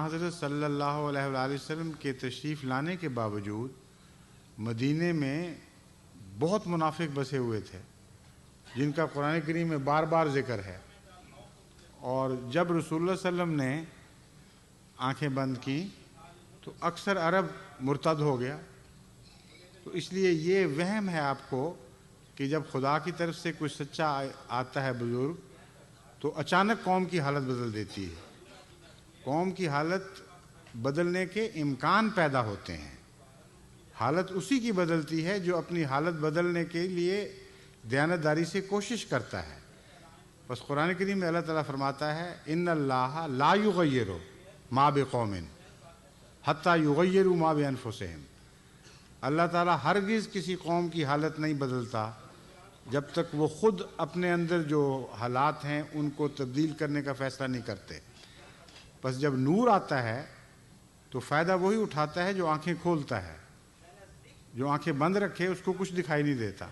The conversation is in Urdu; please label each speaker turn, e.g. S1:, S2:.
S1: حضرت صلی اللہ علیہ وآلہ وسلم کے تشریف لانے کے باوجود مدینے میں بہت منافق بسے ہوئے تھے جن کا قرآن کریم میں بار بار ذکر ہے، اور جب رسول اللہ صلی اللہ علیہ وسلم نے آنکھیں بند کی تو اکثر عرب مرتد ہو گیا۔ تو اس لیے یہ وہم ہے آپ کو کہ جب خدا کی طرف سے کوئی سچا آتا ہے بزرگ تو اچانک قوم کی حالت بدل دیتی ہے۔ قوم کی حالت بدلنے کے امکان پیدا ہوتے ہیں، حالت اسی کی بدلتی ہے جو اپنی حالت بدلنے کے لیے دیانتداری سے کوشش کرتا ہے۔ بس قرآن کریم میں اللہ تعالیٰ فرماتا ہے ان اللہ لا یغیر ما بقوم حتی یغیروا ما بانفسہم۔ اللہ تعالیٰ ہرگز کسی قوم کی حالت نہیں بدلتا جب تک وہ خود اپنے اندر جو حالات ہیں ان کو تبدیل کرنے کا فیصلہ نہیں کرتے۔ بس جب نور آتا ہے تو فائدہ وہی اٹھاتا ہے جو آنکھیں کھولتا ہے، جو آنکھیں بند رکھے اس کو کچھ دکھائی نہیں دیتا۔